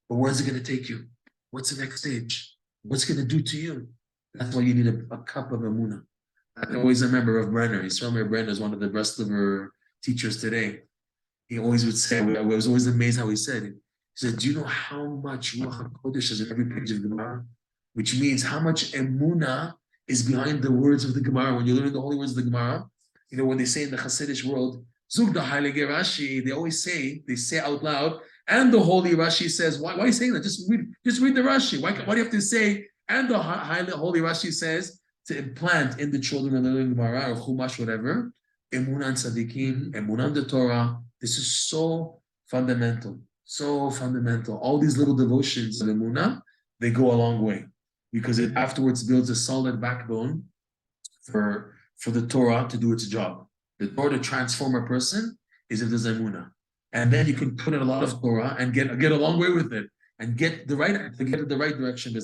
but where's it going to take you? What's the next stage? What's it going to do to you? That's why you need a cup of Emunah. I always remember of Brenner. Yisrael Brenner is one of the Breslover teachers today. He always would say, I was always amazed how he said it. He said, do you know how much Ruach HaKodesh is in every page of Gemara? Which means how much Emunah is behind the words of the Gemara. When you're learning the holy words of the Gemara, you know, when they say in the Hasidic world, Zug the Heilige Rashi, they always say out loud, and the holy Rashi says, why are you saying that? Just read the Rashi. Why do you have to say, and the holy Rashi says, to implant in the children of the learning Gemara or Chumash, whatever, Emunah and Tzadikim, Emunah and the Torah. This is so fundamental. So fundamental. All these little devotions of Emunah, they go a long way because it afterwards builds a solid backbone for the Torah to do its job. The Torah to transform a person is if there's Emunah. And then you can put in a lot of Torah and get a long way with it and get the right direction.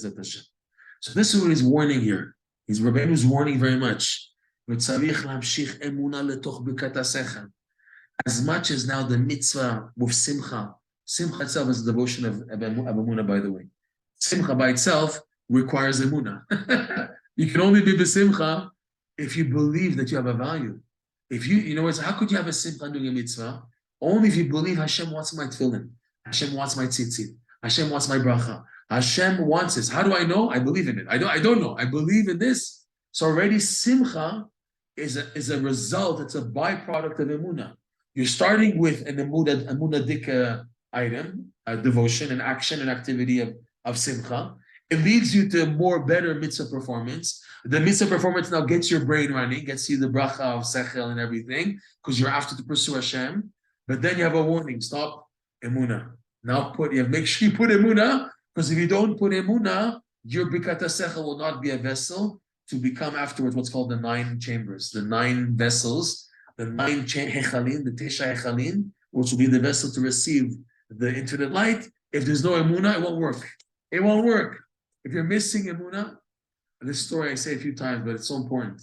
So this is what he's warning here. Rabbeinu is warning very much. As much as now the mitzvah with Simcha itself is a devotion of Emunah, by the way. Simcha by itself requires Emunah. You can only be b'simcha if you believe that you have a value. If how could you have a simcha doing a mitzvah? Only if you believe Hashem wants my tefillin, Hashem wants my tzitzit, Hashem wants my bracha, Hashem wants this. How do I know? I believe in it. I don't know. I believe in this. So already simcha is a result. It's a byproduct of Emunah. You're starting with an Emunah item, a devotion, an action, an activity of simcha. It leads you to more better mitzvah performance. The mitzvah performance now gets your brain running, gets you the bracha of sechel and everything, because you're after to pursue Hashem. But then you have a warning: stop Emunah. Now make sure you put Emunah, because if you don't put Emunah, your bikata sechel will not be a vessel to become afterwards what's called the 9 chambers, the 9 vessels, the 9 hechalin, the tesha hechalin, which will be the vessel to receive the infinite light. If there's no Emunah, it won't work. It won't work. If you're missing Emunah, this story I say a few times, but it's so important.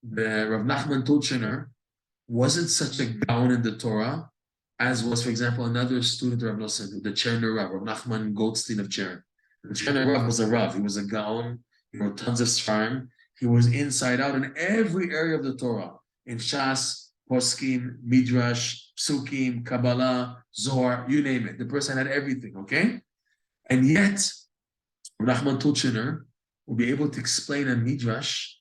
The Rav Nachman Tulchener wasn't such a gaon in the Torah as was, for example, another student of Rav Nosson, the Cherner Rav Nachman Goldstein of Chern. The Cherner Rav was a Rav. He was a gaon. He wrote tons of Sfarim. He was inside out in every area of the Torah. In Shas, Poskim, Midrash, Psukim, Kabbalah, Zohar, you name it. The person had everything, okay? And yet, Rav Nachman Tulchener will be able to explain a Midrash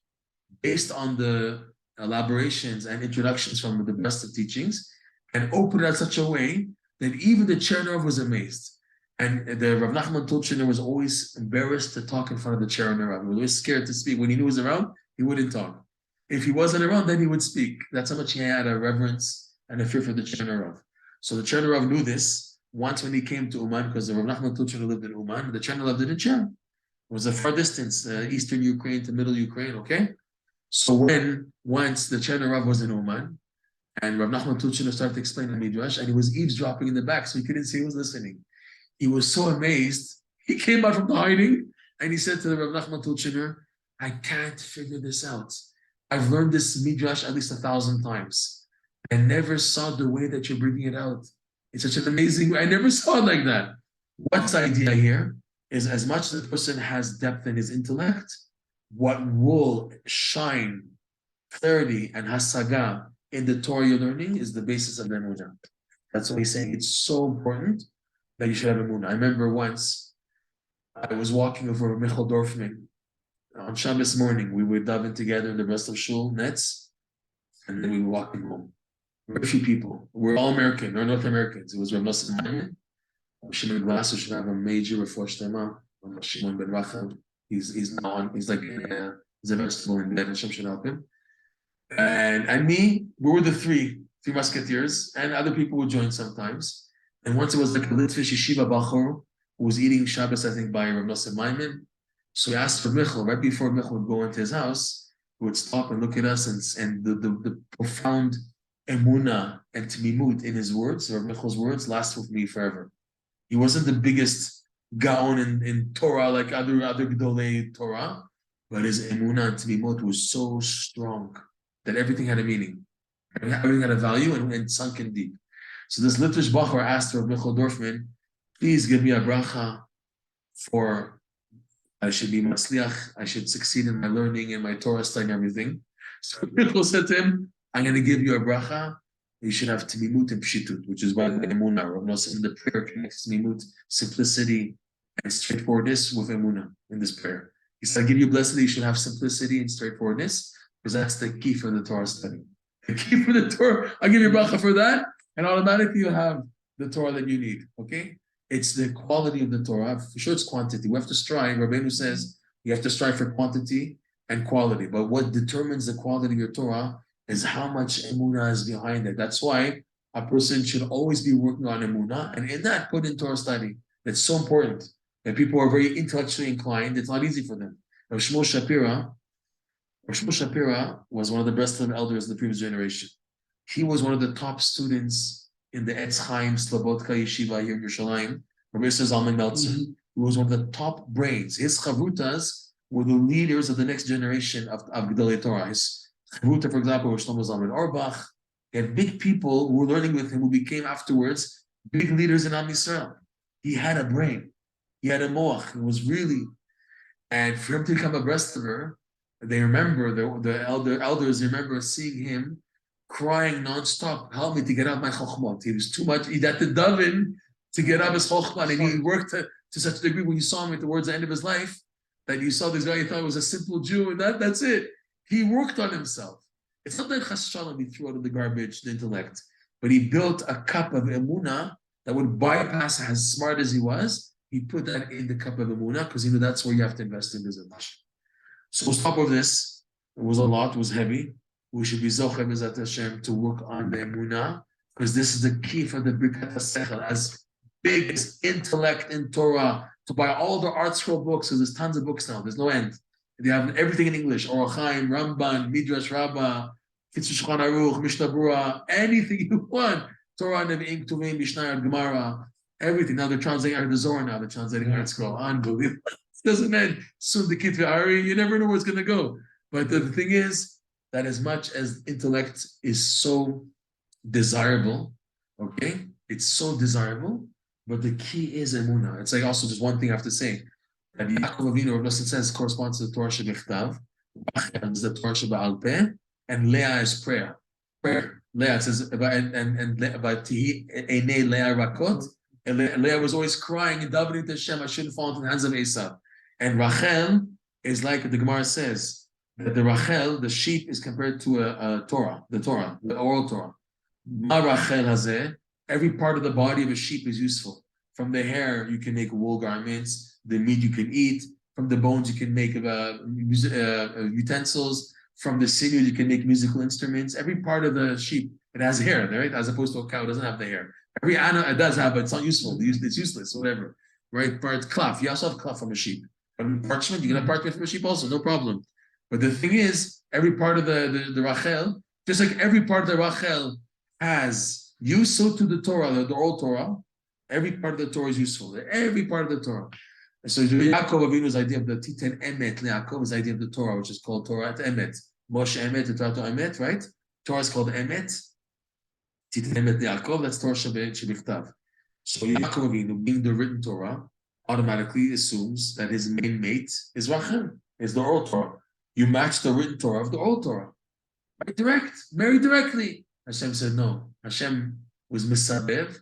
based on the elaborations and introductions from the best of teachings and open it in such a way that even the Cherner was amazed. And the Rav Nachman Tulchener was always embarrassed to talk in front of the Cherner Rav. He was always scared to speak. When he knew he was around, he wouldn't talk. If he wasn't around, then he would speak. That's how much he had a reverence and a fear for the Cherner Rav. So the Cherner Rav knew this. Once when he came to Uman, because the Rav Nachman Tulchener lived in Uman, the Cherner Rav lived in Chern. It was a far distance, eastern Ukraine to middle Ukraine, okay? So once the Cherner Rav was in Uman, and Rav Nachman Tulchener started to explain the Midrash, and he was eavesdropping in the back, so he couldn't see who was listening. He was so amazed. He came out from the hiding, and he said to the Rav Nachman Tulchener, I can't figure this out. I've learned this Midrash at least 1,000 times. I never saw the way that you're bringing it out. It's such an amazing way. I never saw it like that. What's the idea here is as much as the person has depth in his intellect, what will shine clarity and hasaga in the Torah you're learning is the basis of the Emunah. That's why he's saying it's so important that you should have Emunah. I remember once I was walking over Michael Dorfman on Shabbos morning. We were davening together in the rest of Shul nets, and then we were walking home. very few people. We're all American, or North Americans. It was Rav Nosson Maimon. Shimon Glasser should have a major refuah shlema. Shimon ben Rachel. He's now on. He's like he's a vegetable in bed. Hashem should help him. And me, we were the three musketeers, and other people would join sometimes. And once it was like a Litvish yeshiva bachor who was eating Shabbos, I think, by Rav Nosson Maimon. So he asked for Michal. Right before Michal would go into his house, he would stop and look at us, and the profound Emunah and Tmimut in his words, or Michal's words, last with me forever. He wasn't the biggest gaon in Torah like other Gedolei Torah, but his Emunah and Tmimut was so strong that everything had a meaning, everything had a value, and sunk in deep. So this Litvish Bachar asked Rav Michal Dorfman, please give me a bracha for I should be masliach, I should succeed in my learning and my Torah study and everything. So Michal said to him, I'm going to give you a bracha. You should have Tmimut and Pshitut, which is why the Emunah, Rav Nosson, the prayer connects Tmimut, simplicity, and straightforwardness with Emunah in this prayer. He said, I give you a blessing, you should have simplicity and straightforwardness, because that's the key for the Torah study. The key for the Torah, I'll give you a bracha for that, and automatically you'll have the Torah that you need, okay? It's the quality of the Torah. For sure, it's quantity. We have to strive. Rabbeinu says you have to strive for quantity and quality. But what determines the quality of your Torah is how much Emunah is behind it. That's why a person should always be working on Emunah, and in that, put in Torah study. It's so important. That people are very intellectually inclined, it's not easy for them. Rav Shmuel Shapira was one of the best of elders in the previous generation. He was one of the top students in the Etz Chaim Slobodka Yeshiva here in Yerushalayim, Rabbi Yisrael Zalman Meltzer. He was one of the top brains. His chavrutas were the leaders of the next generation of Gedolei Torah. His chavruta, for example, was Shlomo Zalman Auerbach. He had big people who were learning with him, who became afterwards big leaders in Am Yisrael. He had a brain. He had a moach. It was really, and for him to become a Brestover, they remember, the elders remember seeing him crying nonstop, help me to get out my chokhmah. He was too much, he had to daven to get out his chokhmah, and he worked to such a degree when you saw him towards the end of his life, that you saw this guy, you thought he was a simple Jew, and that's it. He worked on himself. It's not that Chas Shalom he threw out of the garbage, the intellect, but he built a cup of Emunah that would bypass, as smart as he was, he put that in the cup of Emunah, because he knew that's where you have to invest in business. So on top of this, it was a lot, it was heavy. We should be Zocher B'ezrat Hashem to work on the Emunah, because this is the key for the Birkat HaSechel, as big as intellect in Torah, to buy all the art scroll books, because there's tons of books now, there's no end. They have everything in English, Orach Chaim, Ramban, Midrash Rabbah, Kitzur Shulchan Aruch, Mishnah Berurah, anything you want. Torah, Nevi'im, Ketuvim, Mishnah, Gemara, everything. Now they're translating the Zohar now, they're translating art scroll. Unbelievable. It doesn't end. Soon the Kitvei Ari, you never know where it's going to go. But the thing is, that as much as intellect is so desirable, okay, it's so desirable, but the key is Emunah. It's like also just one thing I have to say, that Yaakov Avinu, Rav Nosson says, corresponds to the Torah Shebichtav, Rachel is the Torah Sheba'al Peh, and Leah is prayer. Leah says, and Tihi Einei Leah Rakot, and Leah was always crying and davening to Hashem, I shouldn't fall into the hands of Esau. And Rachel is like the Gemara says, that the Rachel, the sheep, is compared to a Torah, the oral Torah. Ma Rachel hazeh, every part of the body of a sheep is useful. From the hair, you can make wool garments. The meat you can eat. From the bones, you can make utensils. From the sinews, you can make musical instruments. Every part of the sheep, it has hair, right? As opposed to a cow, it doesn't have the hair. Every animal, it does have, but it's not useful. It's useless, whatever. Right? Part cloth. You also have cloth from a sheep. But parchment, you can have parchment from a sheep also, no problem. But the thing is, every part of the Rachel, just like every part of the Rachel has use, so to the Torah, the oral Torah, every part of the Torah is useful. Every part of the Torah. And so Yaakov Avinu's idea of the Titan Emet, Yaakov's idea of the Torah, which is called Torah Emet. Moshe Emet, Torah Emet, right? Torah is called Emet. Titan Emet Yaakov, that's Torah Shebichtav. So Yaakov Avinu, being the written Torah, automatically assumes that his main mate is Rachel, is the oral Torah. You match the written Torah of the old Torah. Right? Very directly. Hashem said no. Hashem was misabev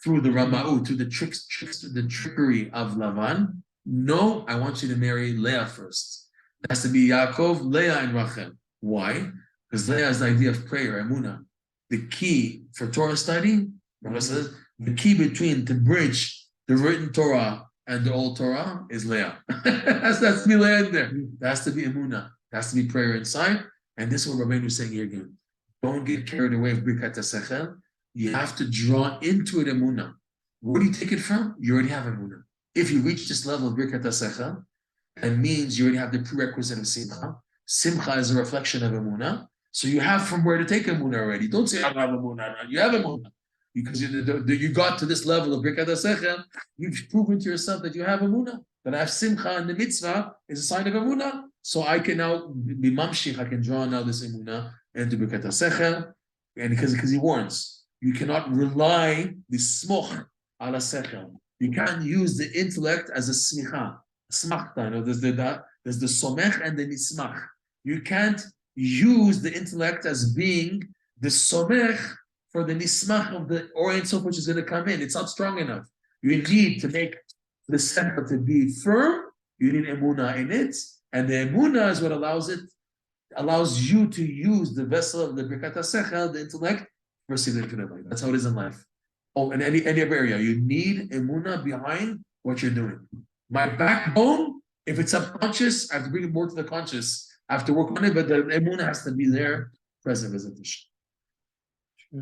through the Rama'u, through the trickery of Lavan. No, I want you to marry Leah first. It has to be Yaakov, Leah, and Rachel. Why? Because Leah is the idea of prayer, Emunah. the key for Torah study, Rabbi says, the key between to bridge the written Torah and the old Torah is Leah. That's to be Leah in there. There has to be Emunah. There has to be prayer inside. And this is what Rabbeinu is saying here again. Don't get carried away with Birkat HaSechel. You have to draw into it Emunah. Where do you take it from? You already have Emunah. If you reach this level of Birkat HaSechel, it means you already have the prerequisite of Simcha. Simcha is a reflection of Emunah. So you have from where to take Emunah already. Don't say, I don't have Emunah. You have Emunah. Because you got to this level of Birkat HaSechel, you've proven to yourself that you have Emunah. That I have Simcha and the mitzvah is a sign of Emunah. So I can now be mamshich, I can draw now this Emunah into Birkat HaSechel. And because he warns, you cannot rely the smoch ala sechel. You can't use the intellect as a smicha, smachta. You know, there's the somech and the nismach. You can't use the intellect as being the somech for the nismach of the Orient Sof, which is going to come in. It's not strong enough. You need to make the sechel to be firm. You need emunah in it, and the emunah is what allows you to use the vessel of the Birkat HaSechel, the intellect, for significant life. That's how it is in life. Oh, in any other area, you need emunah behind what you're doing. My backbone, if it's subconscious, I have to bring it more to the conscious. I have to work on it, but the emunah has to be there, present as a dish. Yeah.